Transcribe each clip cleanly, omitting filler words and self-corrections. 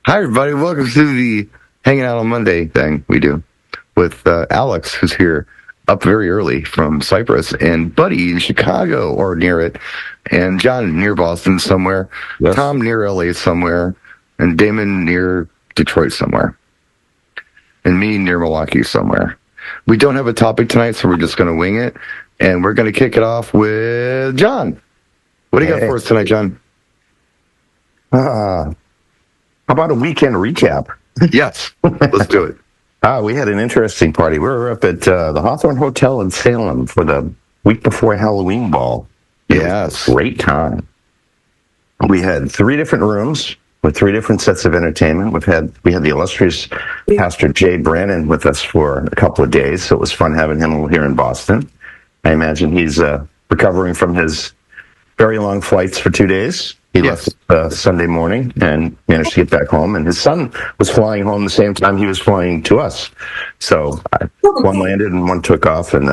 Hi, everybody. Welcome to the Hanging Out on Monday thing we do with Alex, who's here up very early from Cyprus, and Buddy in Chicago or near it, and John near Boston somewhere, Yes. Tom near LA somewhere, and Damon near Detroit somewhere, and me near Milwaukee somewhere. We don't have a topic tonight, so we're just going to wing it, and we're going to kick it off with John. What do you got for us tonight, John? How about a weekend recap? Yes, let's do it. We had an interesting party. We were up at the Hawthorne Hotel in Salem for the week before Halloween ball. Yes. Great time. We had 3 different rooms with 3 different sets of entertainment. We had the illustrious Pastor Jay Brannon with us for a couple of days, so it was fun having him here in Boston. I imagine he's recovering from his very long flights for 2 days. He left Sunday morning and managed to get back home, and his son was flying home the same time he was flying to us. So one landed and one took off, and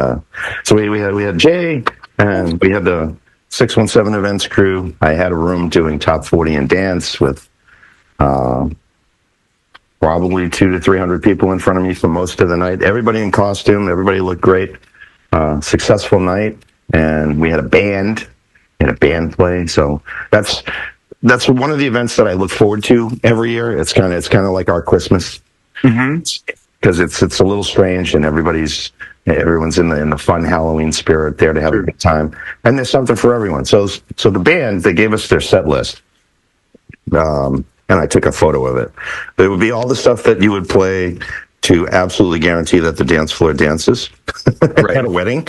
so we had Jay, and we had the 617 events crew. I had a room doing top 40 and dance with probably 200 to 300 people in front of me for most of the night. Everybody in costume. Everybody looked great. Successful night, and we had a band. Play, so that's one of the events that I look forward to every year. It's kind of like our Christmas, because it's a little strange, and everyone's in the fun Halloween spirit there to have a good time, and there's something for everyone. So the band, they gave us their set list, and I took a photo of it. It would be all the stuff that you would play to absolutely guarantee that the dance floor dances at a wedding.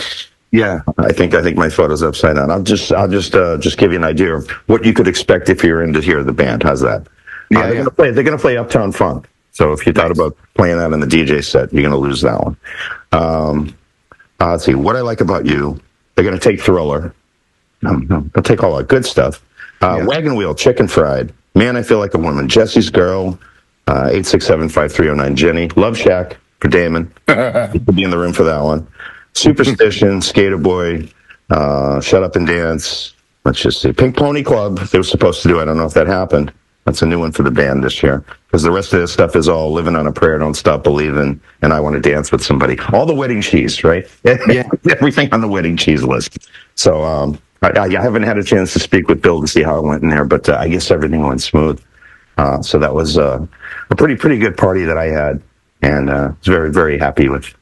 Yeah, I think my photo's upside down. I'll just give you an idea of what you could expect if you're in to hear the band. How's that? They're gonna play Uptown Funk. So if you thought about playing that in the DJ set, you're gonna lose that one. Let's see what I like about you. They're gonna take Thriller. They'll take all that good stuff. Wagon Wheel, Chicken Fried. Man, I Feel Like a Woman. Jesse's Girl. 867-5309. Jenny. Love Shack for Damon. You could be in the room for that one. Superstition, Skater Boy, Shut Up and Dance. Let's just see. Pink Pony Club, they were supposed to do. I don't know if that happened. That's a new one for the band this year. Because the rest of this stuff is all Living on a Prayer, Don't Stop Believing, and I Want to Dance with Somebody. All the wedding cheese, right? Yeah. Everything on the wedding cheese list. So I haven't had a chance to speak with Bill to see how it went in there, but I guess everything went smooth. So that was a pretty good party that I had, and I was very, very happy with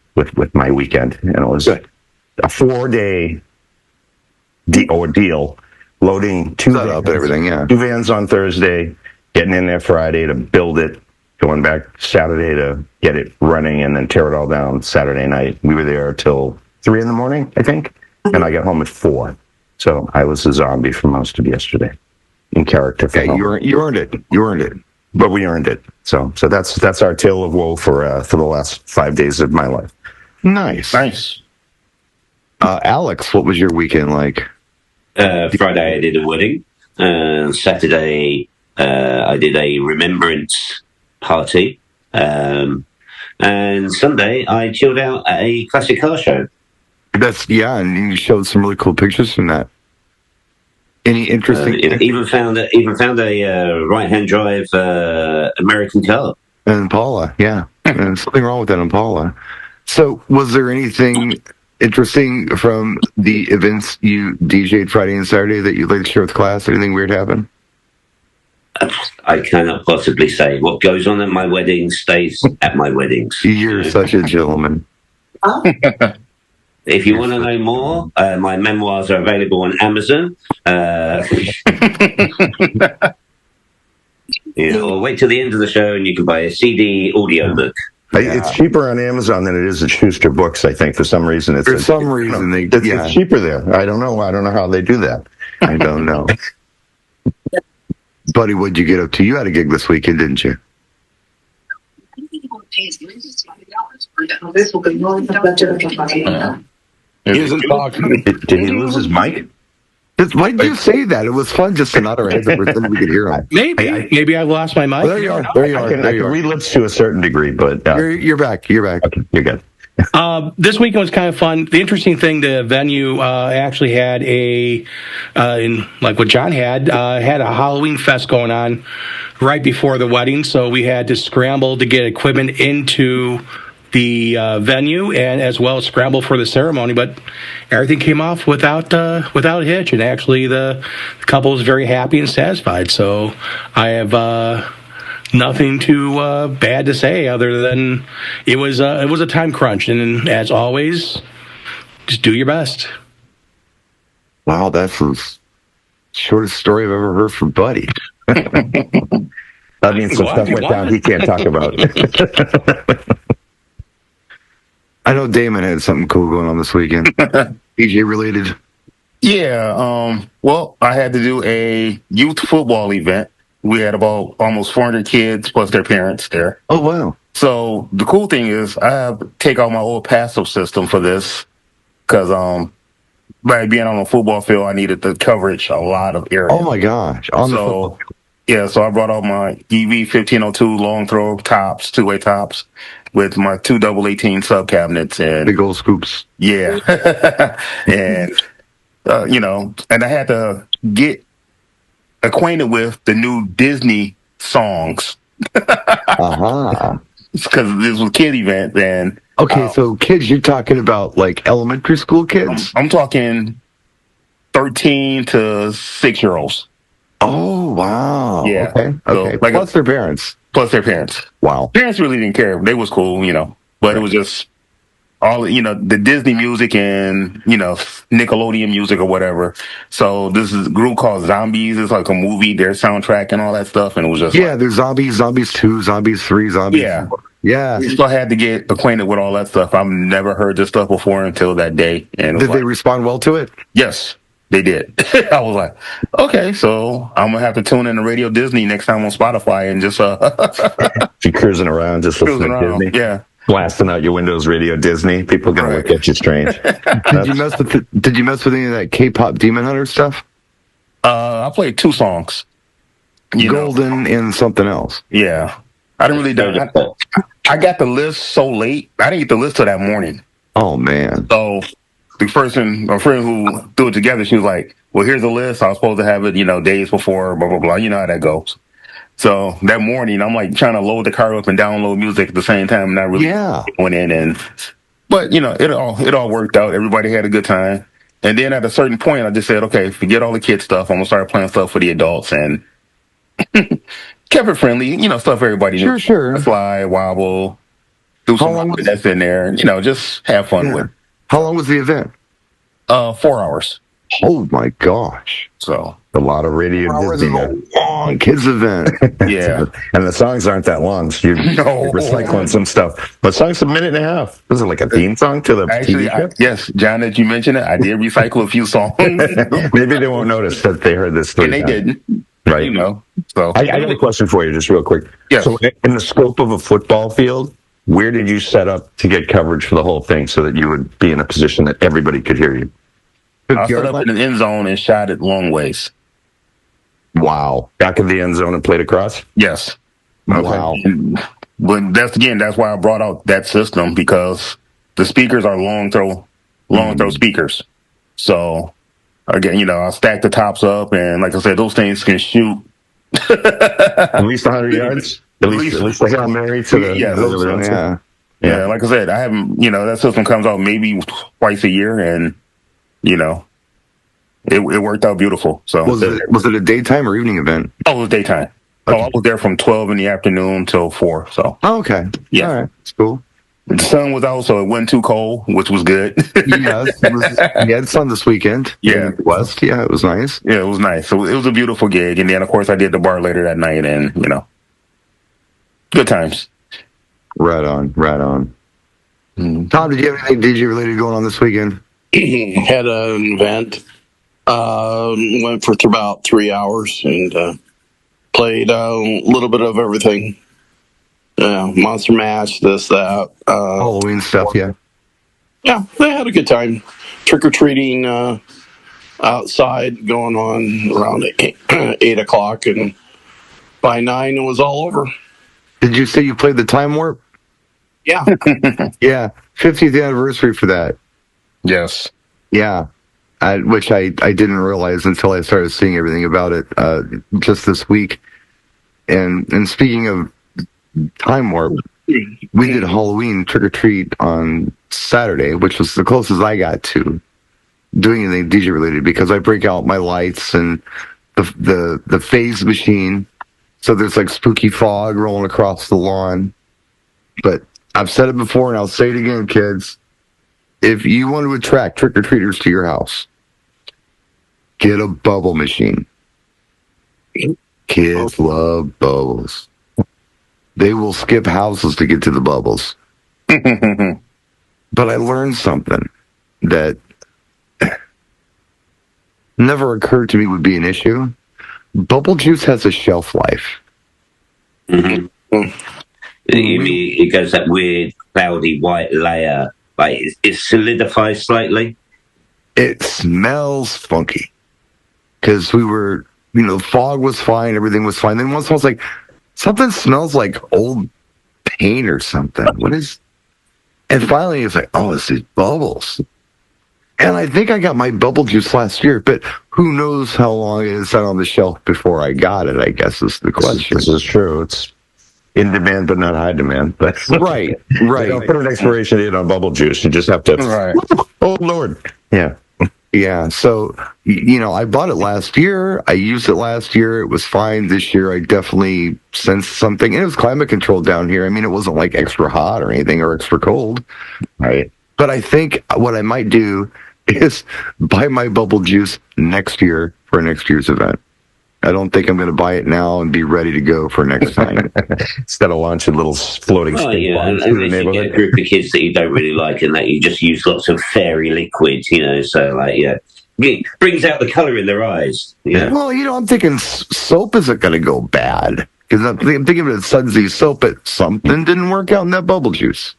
my weekend, and it was a 4-day ordeal, loading 2 vans, up everything, 2 vans on Thursday, getting in there Friday to build it, going back Saturday to get it running, and then tear it all down Saturday night. We were there till 3 in the morning, I think, and I got home at 4. So I was a zombie for most of yesterday, in character. Okay, you earned it. You earned it. But we earned it. So that's our tale of woe for the last 5 days of my life. Nice. Alex, what was your weekend like? Friday I did a wedding. Saturday I did a remembrance party. And Sunday I chilled out at a classic car show. And you showed some really cool pictures from that. Any interesting? Even found a right-hand drive American car. An Impala, yeah. And something wrong with that Impala. So, was there anything interesting from the events you DJ'd Friday and Saturday that you'd like to share with class? Anything weird happen? I cannot possibly say. What goes on at my weddings stays at my weddings. You're such a gentleman. If you want to know more, my memoirs are available on Amazon. Or wait till the end of the show and you can buy a CD audiobook. It's cheaper on Amazon than it is at Schuster Books, I think. For some reason, it's cheaper there. I don't know how they do that. I don't know. Buddy, what'd you get up to? You had a gig this weekend, didn't you? He isn't talking. Did he lose his mic? Why did you say that? It was fun just to nod our heads and pretend we could hear him. Maybe I lost my mic. Well, there you are. I can read lips to a certain degree, but you're back. You're back. Okay, you're good. This weekend was kind of fun. The interesting thing, the venue actually had in like what John had a Halloween fest going on right before the wedding. So we had to scramble to get equipment into the venue and as well as scramble for the ceremony. But everything came off without a hitch, and actually the couple was very happy and satisfied. So I have. Nothing too bad to say other than it was a time crunch, and as always, just do your best. Wow, that's the shortest story I've ever heard from Buddy. That means some stuff went down he can't talk about. I know Damon had something cool going on this weekend. PJ related. Yeah, well, I had to do a youth football event. We had about almost 400 kids plus their parents there. Oh, wow. So the cool thing is I have to take out my old passive system for this because by being on a football field, I needed the coverage a lot of area. Oh, my gosh. So I brought out my EV 1502 long throw tops, two-way tops, with my two double 18 sub cabinets and big old scoops. Yeah, and and I had to get acquainted with the new Disney songs. Uh-huh. Because this was a kid event, and okay, so kids, you're talking about like elementary school kids? I'm talking 13 to 6-year-olds. Oh, wow. Yeah. Okay. So, Plus their parents. Plus their parents. Wow. Parents really didn't care. They was cool, but it was just all, the Disney music and, Nickelodeon music or whatever. So this is a group called Zombies. It's like a movie, their soundtrack and all that stuff. And it was just there's Zombies 2, Zombies 3, Zombies 4. Yeah. So I had to get acquainted with all that stuff. I've never heard this stuff before until that day. And did they respond well to it? Yes, they did. I was like, okay, so I'm going to have to tune in to Radio Disney next time on Spotify and just if you're cruising around, just listening to Disney. Yeah. Blasting out your Windows Radio Disney. People are going to look at you strange. Did you mess with any of that K-pop Demon Hunter stuff? I played 2 songs. Golden and something else. Yeah. I didn't really I got the list so late. I didn't get the list till that morning. Oh, man. So the person, a friend who threw it together, she was like, well, here's the list. I was supposed to have it, days before, blah, blah, blah. You know how that goes. So that morning, I'm like trying to load the car up and download music at the same time. Not really went in but it all worked out. Everybody had a good time. And then at a certain point, I just said, okay, forget all the kid stuff. I'm gonna start playing stuff for the adults and kept it friendly. Stuff everybody knew. Sure. Fly, wobble, do some that's in there. Just have fun with. How long was the event? 4 hours. Oh my gosh! So a lot of Radio Disney. Long kids event. Yeah, and the songs aren't that long, so you're recycling some stuff. But songs a minute and a half. Was it like a theme song to the actually? Yes, John, that you mentioned it, I did recycle a few songs. Maybe they won't notice that they heard this. And they didn't. Right. So I got a question for you, just real quick. Yes. So, in the scope of a football field, where did you set up to get coverage for the whole thing so that you would be in a position that everybody could hear you? I set up in an end zone and shot it long ways. Wow. Back in the end zone and played across? Yes. Okay. Wow. But that's why I brought out that system, because the speakers are long throw speakers. So again, I stack the tops up, and like I said, those things can shoot at least 100 yards. At least they got married to the yeah. Like I said, I haven't. That system comes out maybe twice a year, and it worked out beautiful. So was it a daytime or evening event? Oh, it was daytime. Okay. I was there from 12 in the afternoon till 4. So okay, yeah, all right, that's cool. The sun was out, so it wasn't too cold, which was good. Yeah, we had sun this weekend. Yeah, West. Yeah, it was nice. Yeah, it was nice. So it was a beautiful gig, and then of course I did the bar later that night, and good times. Right on. Tom, did you have anything DJ related going on this weekend? Had an event. Went for about 3 hours and played a little bit of everything. Monster Mash, this, that. Halloween stuff, yeah. Yeah, they had a good time. Trick-or-treating outside going on around 8 o'clock, and by 9 it was all over. Did you say you played the Time Warp? Yeah. Yeah, 50th anniversary for that. Yes. Yeah, which I didn't realize until I started seeing everything about it just this week. And speaking of time warp, we did Halloween trick or treat on Saturday, which was the closest I got to doing anything DJ related because I break out my lights and the phase machine, so there's like spooky fog rolling across the lawn. But I've said it before and I'll say it again, kids. If you want to attract trick or treaters to your house, get a bubble machine. Kids love bubbles. They will skip houses to get to the bubbles. But I learned something that never occurred to me would be an issue. Bubble juice has a shelf life. You mean it goes that weird cloudy white layer, like it solidifies slightly? It smells funky. Because we were, fog was fine, everything was fine. Then once I was like, something smells like old paint or something. What is... And finally it's like, oh, it's these bubbles. And I think I got my bubble juice last year, but who knows how long it sat on the shelf before I got it, I guess is the question. This is true. It's in demand, but not high demand. But Right. Don't put an expiration date on bubble juice. You just have to. Right. Oh, Lord. Yeah. Yeah, so, I bought it last year. I used it last year. It was fine. This year, I definitely sensed something. And it was climate controlled down here. I mean, it wasn't like extra hot or anything or extra cold. Right. But I think what I might do is buy my bubble juice next year for next year's event. I don't think I'm going to buy it now and be ready to go for next time. Instead of launching little floating Oh, stink yeah, bombs and through the if you get a neighborhood. group of kids that you don't really like and that you just use lots of fairy liquids, so it brings out the colour in their eyes. Yeah. Well, I'm thinking soap isn't going to go bad. Because I'm thinking of it Sudsy soap, but something didn't work out in that bubble juice.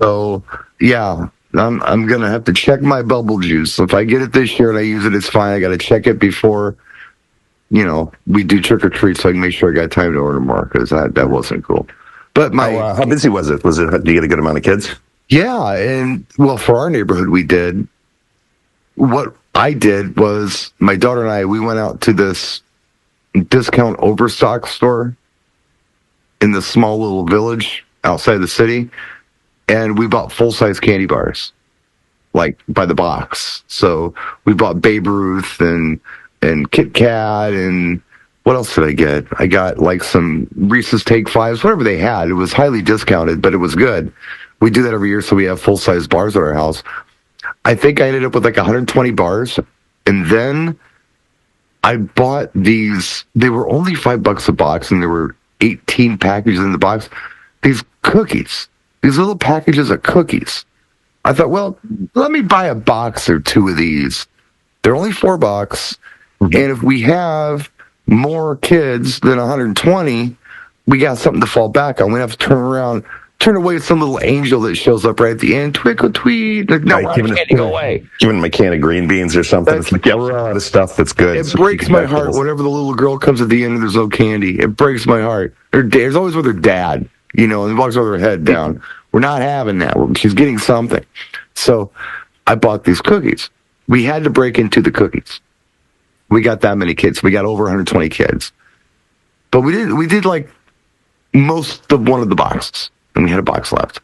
So, yeah, I'm going to have to check my bubble juice. So if I get it this year and I use it, it's fine. I got to check it before, we do trick or treat, so I can make sure I got time to order more, because that wasn't cool. But How busy was it? Do you get a good amount of kids? Yeah, and well, for our neighborhood, we did. What I did was my daughter and we went out to this discount overstock store in this small little village outside the city, and we bought full-size candy bars, like by the box. So we bought Babe Ruth and Kit Kat, and what else did I get? I got like some Reese's Take Fives, whatever they had. It was highly discounted, but it was good. We do that every year, so we have full-size bars at our house. I think I ended up with like 120 bars, and then I bought these. They were only $5 a box, and there were 18 packages in the box. These cookies, these little packages of cookies. I thought, well, let me buy a box or two of these. They're only $4, and if we have more kids than 120, we got something to fall back on. We have to turn away some little angel that shows up right at the end. Twinkle tweet. Like, no, I can't go away. Giving them a can of green beans or something. It's like, a lot of stuff that's good. It breaks my heart whenever the little girl comes at the end and there's no candy. It breaks my heart. There's always with her dad, and walks with her head down. We're not having that. She's getting something. So I bought these cookies. We had to break into the cookies. We got that many kids. We got over 120 kids. But we did like most of one of the boxes, and we had a box left.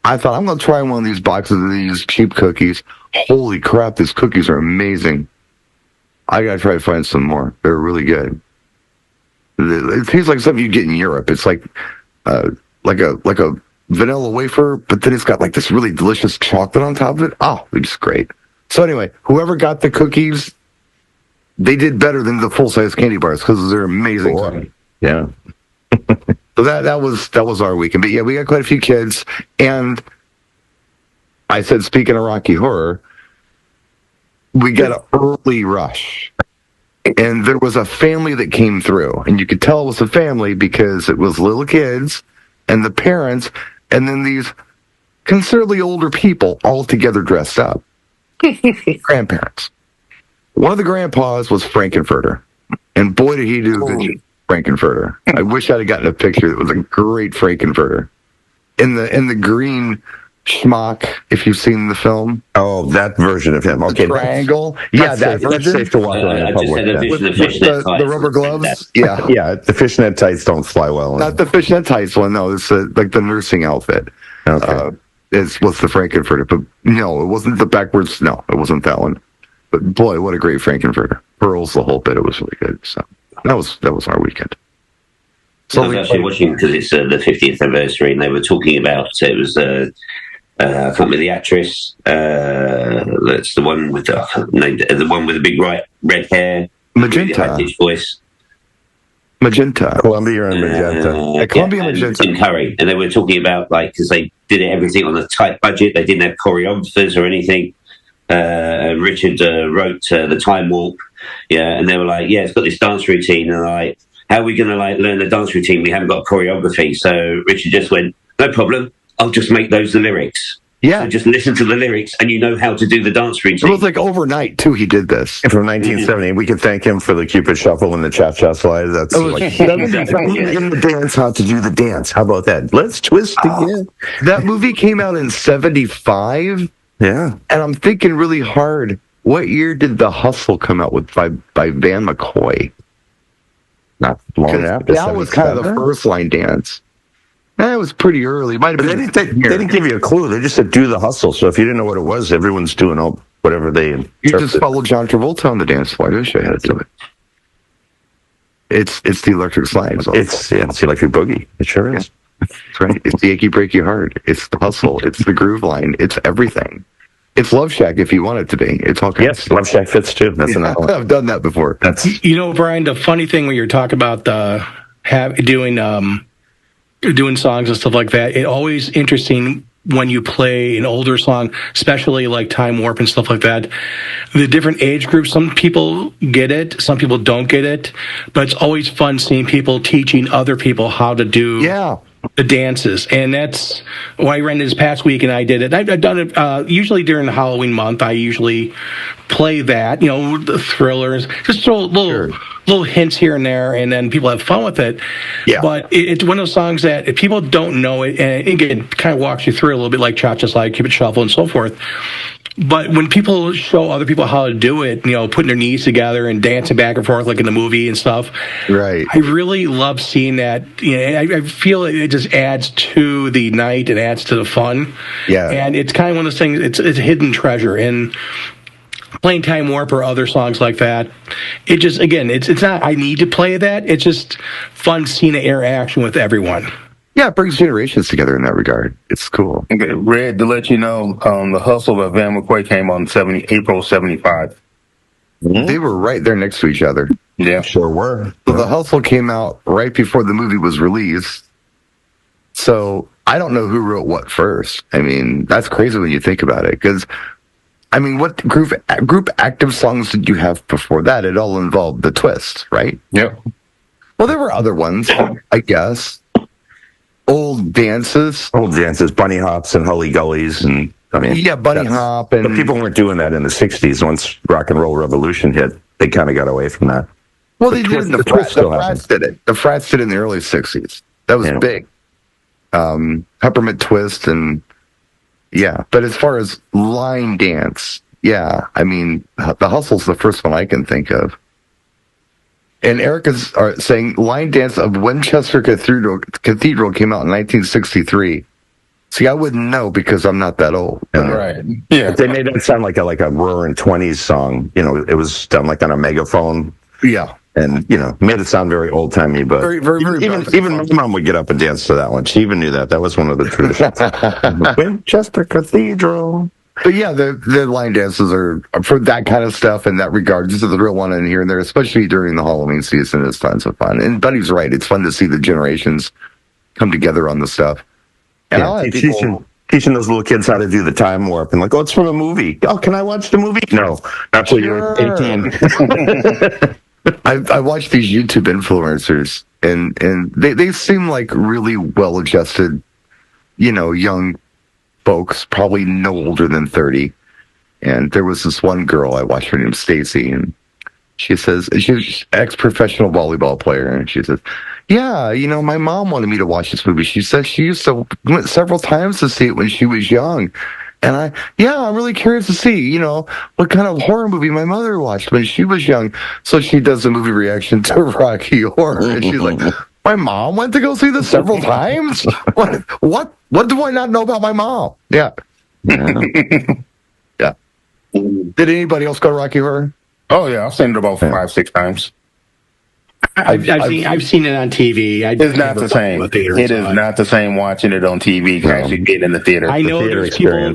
I thought, I'm going to try one of these boxes of these cheap cookies. Holy crap, these cookies are amazing. I got to try to find some more. They're really good. It tastes like something you get in Europe. It's like a vanilla wafer, but then it's got like this really delicious chocolate on top of it. Oh, it's great. So anyway, whoever got the cookies, they did better than the full-size candy bars because they're amazing. Boy. Yeah. So that was our weekend. But yeah, we got quite a few kids. And I said, speaking of Rocky Horror, we got an early rush. And there was a family that came through. And you could tell it was a family because it was little kids and the parents, and then these considerably older people all together dressed up. Grandparents. One of the grandpas was Frankenfurter. And boy, did he do a good job. Frankenfurter. I wish I'd have gotten a picture. It was a great Frankenfurter. in the green schmuck, if you've seen the film. Oh, that version of him. Okay, The triangle. that's that safe. That's version. safe to walk around I in just public. had a then. vision of With fishnet tights. the rubber gloves. Yeah. Yeah, the fishnet tights don't fly well. Not the fishnet tights one, no. It's like the nursing outfit. Okay. What's the Frankenfurter? But no, it wasn't the backwards. No, it wasn't that one. But boy, what a great Frankenfurter! Pearls, the whole bit. It was really good. So that was our weekend. So I was actually watching because it's the 50th anniversary, and they were talking about it was I can't remember the actress. That's the one with the one with the big red hair, Magenta. really high-pitched voice. Magenta. Columbia and Magenta. Columbia and Magenta. Tim Curry, and they were talking about because they did everything on a tight budget. They didn't have choreographers or anything. And Richard wrote the Time Warp, and they were like, it's got this dance routine, and like, how are we going to learn the dance routine? We haven't got choreography. So Richard just went, no problem, I'll just make those the lyrics. Yeah. So just listen to the lyrics, and you know how to do the dance routine. It was like overnight too. He did this. From 1970, we can thank him for the Cupid Shuffle and the Cha-Cha Slide. That's in the dance, how to do the dance. How about that? Let's twist again. That movie came out in '75. Yeah. And I'm thinking really hard, what year did The Hustle come out with by Van McCoy? Not long after. That was kind of the first line dance. That was pretty early. Might have But been. they didn't give you a clue. They just said do the hustle. So if you didn't know what it was, everyone's doing whatever they You just interpret. follow John Travolta on the dance floor. I wish I had to do it. It's the electric slide. It's the electric boogie. It sure is. That's right. It's the achy breaky heart. It's the hustle. It's the groove line. It's everything. It's Love Shack if you want it to be. It's all kinds Yes, Love Shack fits too. That's another one. I've done that before. That's Brian, the funny thing when you're talking about doing songs and stuff like that, it always interesting when you play an older song, especially like Time Warp and stuff like that. The different age groups, some people get it, some people don't get it, but it's always fun seeing people teaching other people how to do the dances. And that's why I ran this past week and I did it. I've done it usually during the Halloween month. I usually play that, the Thrillers, just throw little hints here and there, and then people have fun with it. Yeah. But it's one of those songs that if people don't know it, and again, kind of walks you through a little bit like Cha-Cha Slide, Cupid Shuffle, and so forth. But when people show other people how to do it, putting their knees together and dancing back and forth like in the movie and stuff, Right. I really love seeing that. I feel it just adds to the night and adds to the fun. Yeah. And it's kind of one of those things, it's a hidden treasure. And playing Time Warp or other songs like that, it just, again, it's not I need to play that. It's just fun seeing the interaction with everyone. Yeah, it brings generations together in that regard. It's cool. Okay, Red, to let you know, The Hustle by Van McCoy came on April 75. They were right there next to each other. Yeah. sure were. So The Hustle came out right before the movie was released. So I don't know who wrote what first. I mean, that's crazy when you think about it. Because, I mean, what group active songs did you have before that? It all involved the twist, right? Yep. Well, there were other ones, I guess. Old dances. Old dances, bunny hops and hully gullies, and I mean, Yeah, bunny hop. And But people weren't doing that in the '60s. Once rock and roll revolution hit, they kind of got away from that. well, they did it in the the twist frats. The still frats did it. The frats did it in the early 60s. That was Yeah. big. Peppermint Twist and yeah. But as far as line dance, yeah, I mean, the Hustle's the first one I can think of. And Erica's saying Line Dance of Winchester Cathedral came out in 1963. See, I wouldn't know because I'm not that old. Right. Yeah. They made it sound like a Roaring '20s song. It was done like on a megaphone, Yeah. and made it sound very old timey. But Very, very, very even my mom would get up and dance to that one. She even knew that. That was one of the traditions. Winchester Cathedral. But yeah, the line dances are for that kind of stuff in that regard. Just the real one in here and there, especially during the Halloween season. It's tons of fun. And Buddy's right. It's fun to see the generations come together on the stuff. And I'll have people, Teaching those little kids how to do the time warp and it's from a movie. Oh, can I watch the movie? No, not till you're 18. I watch these YouTube influencers and they seem like really well adjusted, young folks, probably no older than 30. And there was this one girl I watched, her name Stacy, and She says, she's ex-professional volleyball player, and she says, yeah, my mom wanted me to watch this movie. She said she went several times to see it when she was young. And I'm really curious to see, what kind of horror movie my mother watched when she was young. So she does a movie reaction to Rocky Horror, and she's like, my mom went to go see this several times? What do I not know about my mom? Yeah. Yeah. Did anybody else go to Rocky Horror? Oh yeah, I've seen it about 5-6 times. I've seen it on TV. It's not the same. It is not the same watching it on TV to actually being in the theater. I know there's people when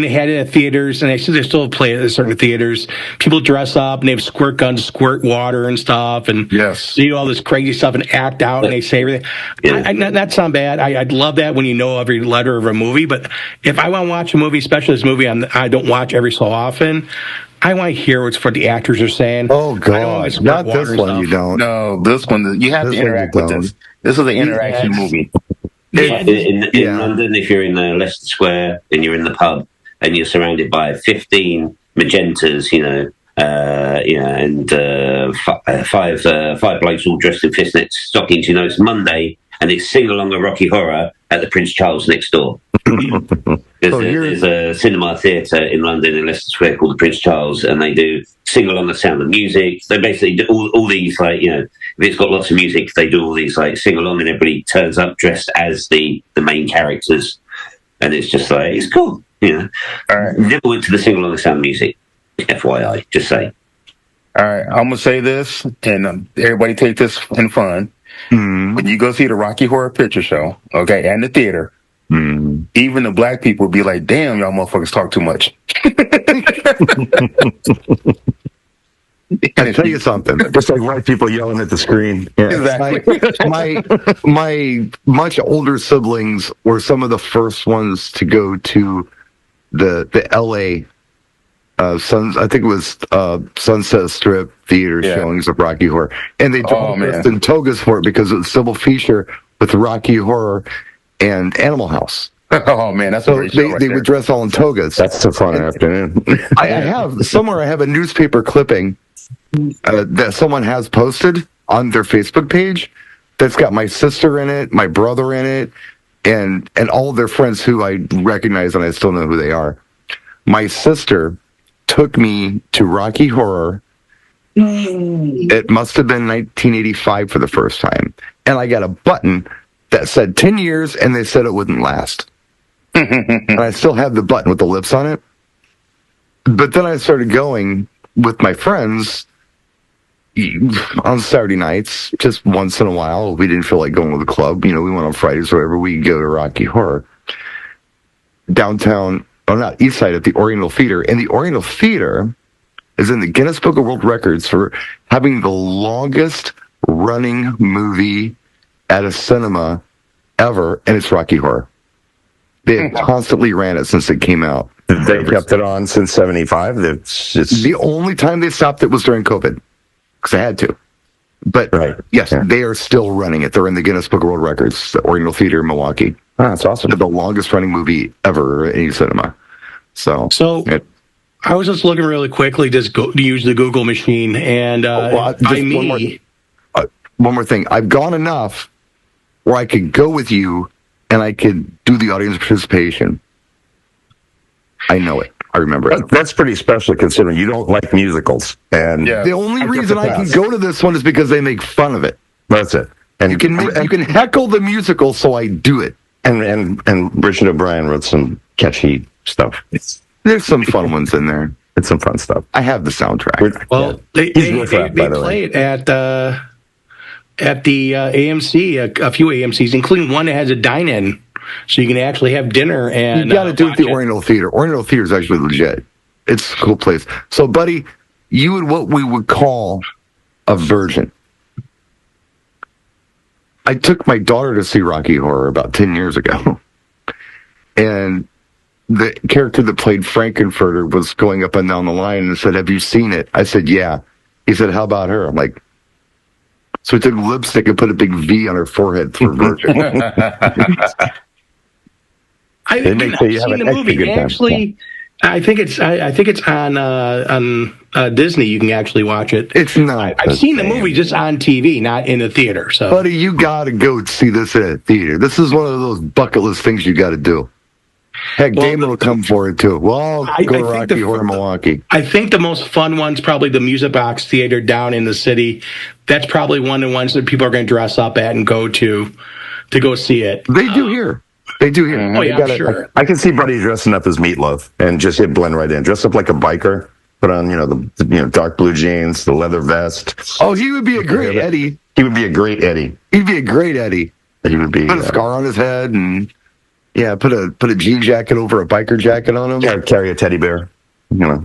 they had it at theaters, and actually they still play it at certain theaters. People dress up and they have squirt guns, squirt water and stuff, and yes, they do all this crazy stuff and act out, and they say everything. Yeah. That's not bad. I'd love that when you know every letter of a movie. But if I want to watch a movie, especially this movie, I don't watch every so often. I want to hear what the actors are saying. Oh, God. Not this one, you don't. No, this one, you have to interact with this. This is an interaction movie. In London, if you're in Leicester Square and you're in the pub and you're surrounded by 15 magentas, and five blokes all dressed in fishnets, stockings, it's Monday, and it's sing-along a Rocky Horror at the Prince Charles next door. There's a cinema theatre in London in Leicester Square called the Prince Charles, and they do sing along the Sound of Music. They basically do all these, if it's got lots of music, they do all these sing along, and everybody turns up dressed as the main characters, and it's just it's cool. All right. Never went to the sing along the Sound of Music, FYI, just say. All right, I'm gonna say this, and everybody take this in fun. Mm. When you go see the Rocky Horror Picture Show, okay, and the theater. Mm. Even the black people be like, damn, y'all motherfuckers talk too much. I tell you something. Just like white people yelling at the screen. Yeah. Exactly. My much older siblings were some of the first ones to go to the LA I think it was Sunset Strip theater showings of Rocky Horror. And they dressed in togas for it because it was a double feature with Rocky Horror and Animal House. Oh man, that's so they would dress all in togas. That's a fun afternoon. I have a newspaper clipping that someone has posted on their Facebook page that's got my sister in it, my brother in it, and all of their friends who I recognize and I still know who they are. My sister took me to Rocky Horror. It must have been 1985 for the first time, and I got a button that said 10 years, and they said it wouldn't last. And I still have the button with the lips on it. But then I started going with my friends on Saturday nights, just once in a while. We didn't feel like going to the club. We went on Fridays or whatever. We'd go to Rocky Horror. Downtown, not East Side, at the Oriental Theater. And the Oriental Theater is in the Guinness Book of World Records for having the longest running movie at a cinema ever, and it's Rocky Horror. They have constantly ran it since it came out. They kept it on since 75. The only time they stopped it was during COVID, because I had to. But yes, they are still running it. They're in the Guinness Book of World Records, the Oriental Theater in Milwaukee. Oh, that's awesome. The longest running movie ever in any cinema. So I was just looking really quickly, just use the Google machine, and one more thing. I've gone enough where I could go with you and I could do the audience participation. I know it. I remember it. That's pretty special considering you don't like musicals. And the only reason I can go to this one is because they make fun of it. That's it. And you can heckle the musical, so I do it. And Richard O'Brien wrote some catchy stuff. There's some fun ones in there. It's some fun stuff. I have the soundtrack. Well, they play it at the AMC, a few AMCs, including one that has a dine-in, so you can actually have dinner. And you got to do it at the Oriental Theater. Oriental Theater is actually legit. It's a cool place. So, buddy, you would what we would call a virgin. I took my daughter to see Rocky Horror about 10 years ago, and the character that played Frankenfurter was going up and down the line and said, "Have you seen it?" I said, "Yeah." He said, "How about her?" I'm like, so he took lipstick and put a big V on her forehead for virgin. I've seen the movie. Actually, I think it's on Disney. You can actually watch it. It's not. I've seen the movie just on TV, not in the theater. So, Buddy, you got to go see this at a theater. This is one of those bucket list things you got to do. Heck, Well, Damon will come for it too. Well, I go to think Rocky Horror Milwaukee. I think the most fun one's probably the Music Box Theater down in the city. That's probably one of the ones that people are going to dress up at and go to go see it. They do here. They do here. Oh They yeah, got I'm it. sure. I can see Buddy dressing up as Meatloaf and just hit blend right in. Dress up like a biker. Put on, the dark blue jeans, the leather vest. Oh, he would be a great Eddie. He would be a great Eddie. He'd be a great Eddie. He would be Put a scar on his head and put a jean jacket over a biker jacket on him. carry a teddy bear.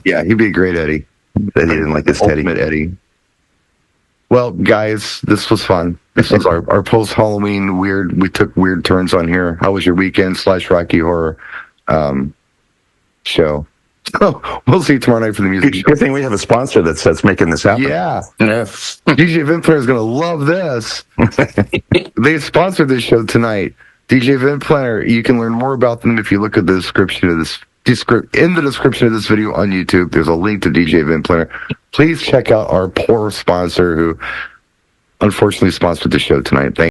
Yeah, he'd be a great Eddie. That he didn't like his teddy. Ultimate Eddie. Well, guys, this was fun. This was our post-Halloween we took weird turns on here. How was your weekend / Rocky Horror show? Oh, we'll see you tomorrow night for the music show. Good thing we have a sponsor that's making this happen. Yeah. Yes. DJ Vent Planner is going to love this. They sponsored this show tonight. DJ Vent Planner, you can learn more about them if you look at the description of this in the description of this video on YouTube. There's a link to DJ Vent Planner. Please check out our poor sponsor who unfortunately sponsored the show tonight. Thank